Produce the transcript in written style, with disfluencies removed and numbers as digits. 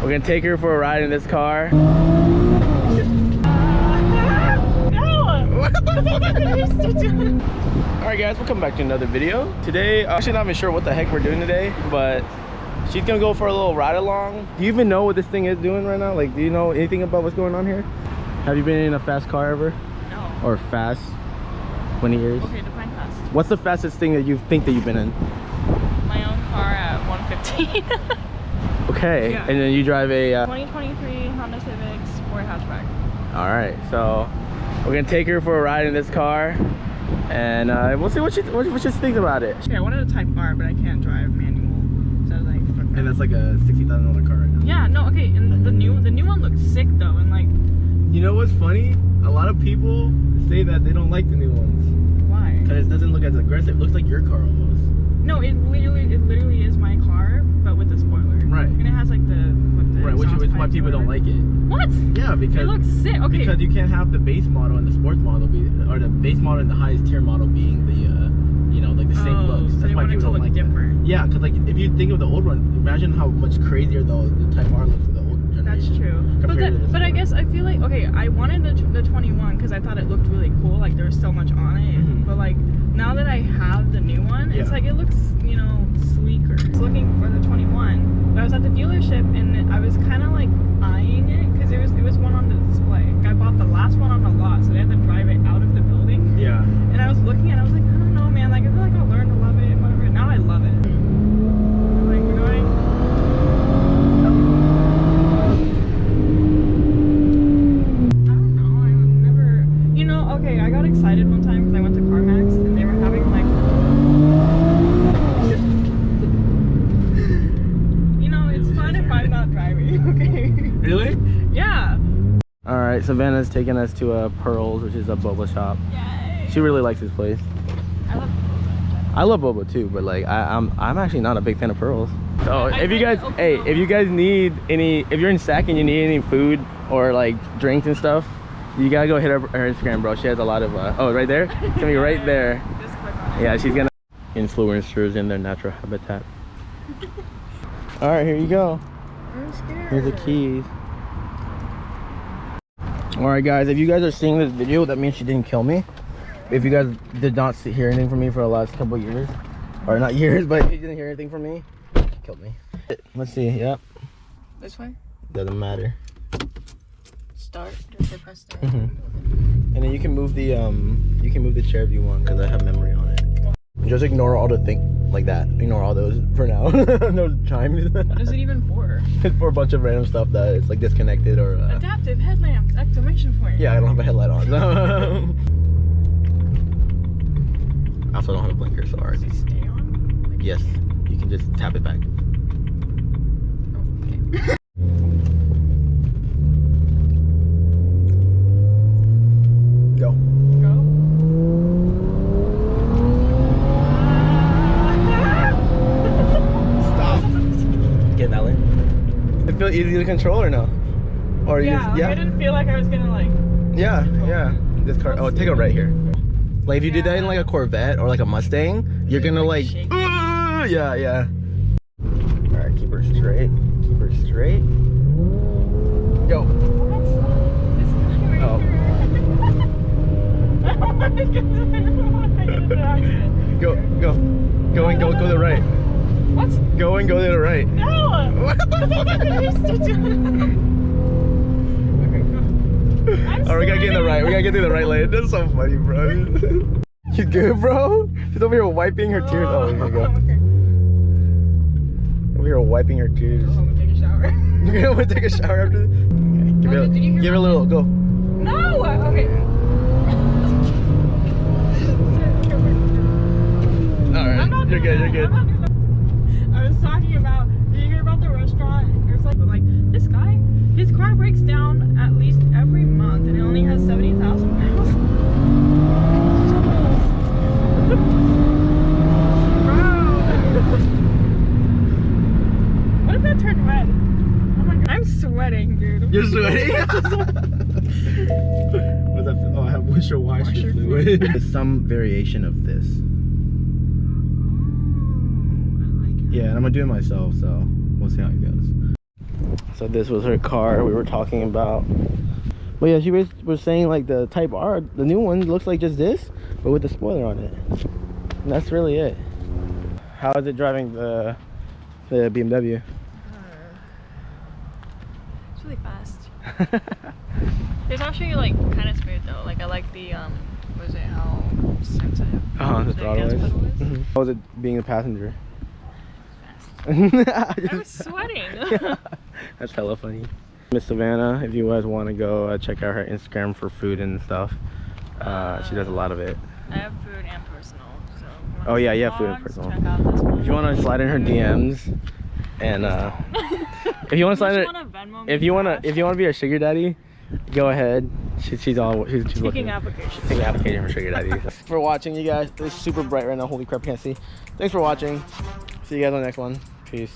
We're gonna take her for a ride in this car. Alright guys, welcome back to another video. Today, actually not even sure what the heck we're doing today, but she's gonna go for a little ride along. Do you even know what this thing is doing right now? Like, do you know anything about what's going on here? Have you been in a fast car ever? No. Or fast? 20 years? Okay, define fast. What's the fastest thing that you think that you've been in? My own car at 115. Okay, Yeah. and then you drive a 2023 Honda Civic Sport hatchback. all right, so we're gonna take her for a ride in this car, and we'll see what she thinks about it. Okay, I wanted a Type R, but I can't drive manual, so I was like, fuck that. And that's like a $60,000 car right now. Yeah, no, okay, and the new one looks sick though, and like, You know what's funny? A lot of people say that they don't like the new ones why? because it doesn't look as aggressive. It looks like your car almost. No, it literally is my car, but with the spoiler. Right. And it has like the Right, which is why people don't like it. What? Yeah, because It looks sick. Okay. Because you can't have the base model and the sports model be, or the base model and the highest tier model being the, you know, like the same looks. So That's they why want it people to don't look like different. that. Yeah, because like if you think of the old one, imagine how much crazier the Type R looks with the old generation. That's true. But I guess I feel like, okay, I wanted the 21 because I thought it looked really cool. Like there was so much on it. Mhm. But like now that I have the new one, it's Yeah. like it looks, you know, sleeker. I was looking for the 21, but I was at the dealership and I was kind of like eyeing it because it was one on the display. I bought the last one on the lot, so they had to drive it out of the building. Yeah. And I was looking and I was like, I don't know, man. Like I feel like I'll learn to love it, whatever. Now I love it. Like we're going. Okay, I got excited one time because I went to CarMax and they were having like, you know, it's fun if I'm not driving, okay? Really? Yeah. All right, Savannah's taking us to Pearls, which is a boba shop. Yay. She really likes this place. I love boba. I love boba too, but like I'm actually not a big fan of Pearls. So if you guys, if you guys need any, if you're in Sac and you need any food or like drinks and stuff, you gotta go hit her Instagram, bro. She has a lot of oh, right there. It's gonna be right there. Just click on it. Yeah, she's gonna influencers in their natural habitat. All right, here you go. I'm scared. Here's the keys. All right, guys. If you guys are seeing this video, that means she didn't kill me. If you guys did not hear anything from me for the last couple of years, or not years, but if you didn't hear anything from me, she killed me. Let's see. Yep. This way? Doesn't matter. Start. Just press start. And then you can move the chair if you want, because I have memory on it. Just ignore all the things like that. Ignore all those for now. Those chimes. What is it even for? It's for a bunch of random stuff that is like disconnected or Adaptive headlamp exclamation point. yeah, I don't have a headlight on. I also don't have a blinker, so Does it stay on? Like, yes, you can just tap it back. okay. Go. Go. Stop. Get that in. It feel easy to control or no? Or you Yeah, just, like I didn't feel like I was gonna like. Yeah, yeah. This car. Oh, take it right here. Like if you did that in like a Corvette or like a Mustang, you're gonna like. Yeah, yeah. All right, keep her straight. Keep her straight. Go. What? This guy right here. Go, go. Go and go to the right. What? Go and go to the right. No! What? Oh, we gotta get in the right. We gotta get to the right lane. That's so funny, bro. You good, bro? She's over here wiping her tears. Oh, here you go. Okay. Over here wiping her tears. I'm gonna take a shower. You're gonna take a shower after this? Okay, give her a little. Go. No! Okay. Alright, you're good, you're good. I was talking about, did you hear about the restaurant? There's like this guy, his car breaks down at least every month and it only has 70,000 miles. What if that turned red? Oh my god, I'm sweating, dude. You're sweating? What's that? Oh, I have washer fluid. It's some variation of this. Oh, I like it. Yeah, and I'm gonna do it myself, so we'll see how it goes. So this was her car we were talking about. But yeah, she was saying like the Type R, the new one looks like just this, but with the spoiler on it. And that's really it. How is it driving the BMW? It's really fast. It's actually like kind of smooth though. Like I like the what is it? How sensitive The throttle is. How was it being a passenger? Fast. I was sweating. That's hella funny. Miss Savannah, if you guys want to go check out her Instagram for food and stuff, she does a lot of it. I have food and personal. So oh yeah, food and personal. Check out this one. If you want to slide in her DMs, and if you want to slide in, if you want to be a sugar daddy, go ahead. She's looking applications. Taking application for sugar daddy. Thanks for watching, you guys. It's super bright right now. Holy crap, can't see. Thanks for watching. See you guys on the next one. Peace.